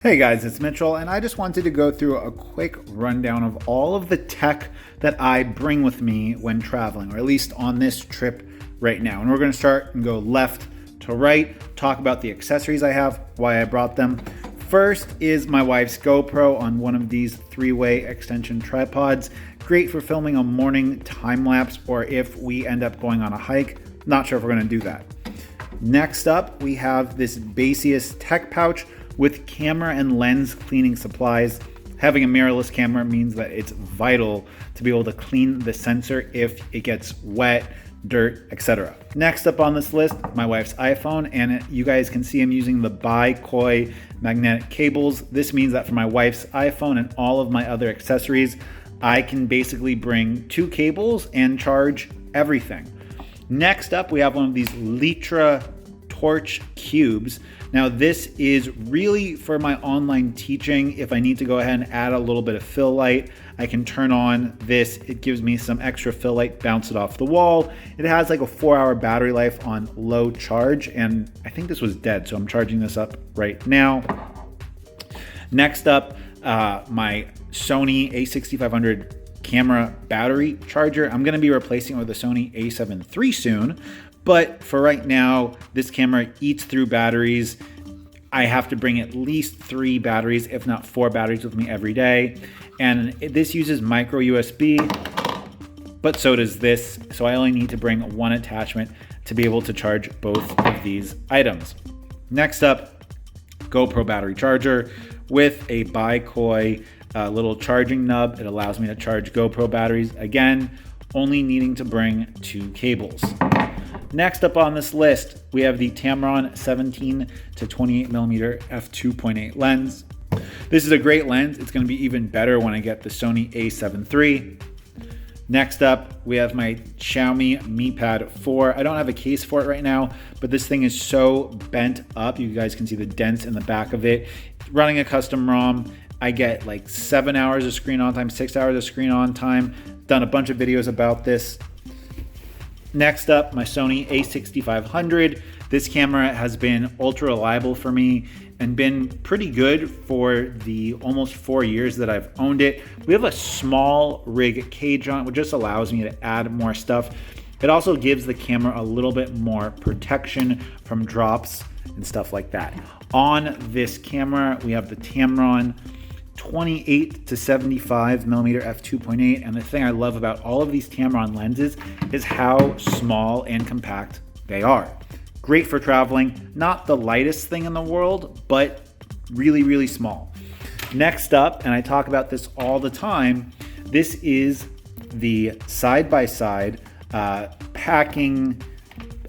Hey guys, it's Mitchell, and I just wanted to go through a quick rundown of all of the tech that I bring with me when traveling, or at least on this trip right now. And we're going to start and go left to right, talk about the accessories I have, why I brought them. First is my wife's GoPro on one of these three-way extension tripods. Great for filming a morning time lapse, or if we end up going on a hike. Not sure if we're going to do that. Next up, we have this Baseus tech pouch with camera and lens cleaning supplies. Having a mirrorless camera means that it's vital to be able to clean the sensor if it gets wet, dirt, etc. Next up on this list, my wife's iPhone, and you guys can see I'm using the buykoi magnetic cables. This means that for my wife's iPhone and all of my other accessories, I can basically bring two cables and charge everything. Next up, we have one of these Litra torch cubes. Now this is really for my online teaching. If I need to go ahead and add a little bit of fill light, I can turn on this. It gives me some extra fill light, bounce it off the wall. It has like a 4-hour battery life on low charge, and I think this was dead, so I'm charging this up right now. Next up, my Sony a6500 camera battery charger. I'm going to be replacing it with a Sony a7 III soon. But for right now, this camera eats through batteries. I have to bring at least 3 batteries, if not 4 batteries with me every day. And this uses micro USB, but so does this. So I only need to bring one attachment to be able to charge both of these items. Next up, GoPro battery charger with a buykoi little charging nub. It allows me to charge GoPro batteries. Again, only needing to bring 2 cables. Next up on this list, we have the Tamron 17 to 28mm f2.8 lens. This is a great lens. It's going to be even better when I get the Sony a7 III. Next up, we have my Xiaomi Mi Pad 4. I don't have a case for it right now, but this thing is so bent up. You guys can see the dents in the back of it. Running a custom ROM, I get like 7 hours of screen on time, 6 hours of screen on time. Done a bunch of videos about this. Next up, my Sony a6500. This camera has been ultra reliable for me and been pretty good for the almost 4 years that I've owned it. We have a small rig cage on it, which just allows me to add more stuff. It also gives the camera a little bit more protection from drops and stuff like that. On this camera, we have the Tamron 28 to 75mm f2.8, and the thing I love about all of these Tamron lenses is how small and compact they are. Great for traveling, not the lightest thing in the world, but really, really small. Next up, and I talk about this all the time, this is the side-by-side packing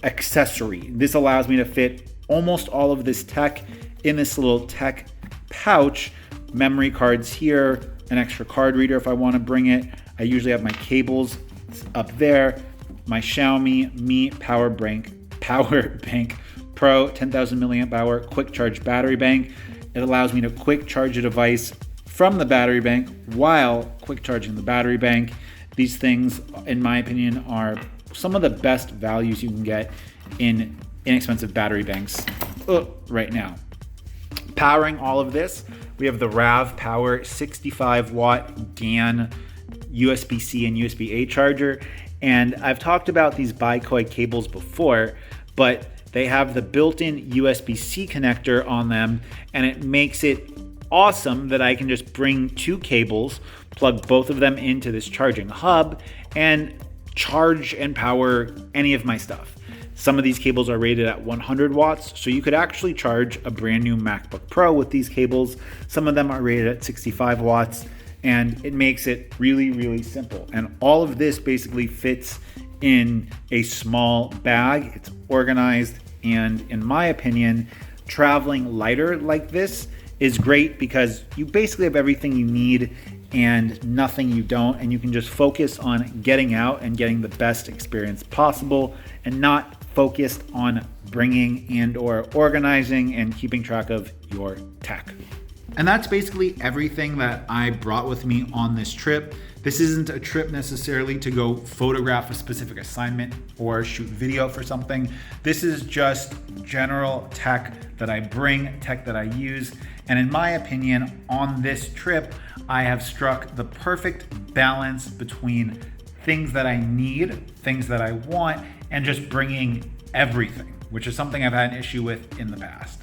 accessory. This allows me to fit almost all of this tech in this little tech pouch. Memory cards here, an extra card reader if I want to bring it. I usually have my cables up there, my Xiaomi Mi Power Bank Pro 10,000 milliamp hour quick charge battery bank. It allows me to quick charge a device from the battery bank while quick charging the battery bank. These things, in my opinion, are some of the best values you can get in inexpensive battery banks right now. Powering all of this, we have the RAV Power 65 watt GAN USB-C and USB-A charger. And I've talked about these buykoi cables before, but they have the built-in USB-C connector on them, and it makes it awesome that I can just bring 2 cables, plug both of them into this charging hub, and charge and power any of my stuff. Some of these cables are rated at 100 watts, so you could actually charge a brand new MacBook Pro with these cables. Some of them are rated at 65 watts, and it makes it really, really simple. And all of this basically fits in a small bag. It's organized, and in my opinion, traveling lighter like this is great because you basically have everything you need and nothing you don't, and you can just focus on getting out and getting the best experience possible and not focused on bringing and or organizing and keeping track of your tech. And that's basically everything that I brought with me on this trip. This isn't a trip necessarily to go photograph a specific assignment or shoot video for something. This is just general tech that I bring, tech that I use. And in my opinion, on this trip, I have struck the perfect balance between things that I need, things that I want, and just bringing everything, which is something I've had an issue with in the past.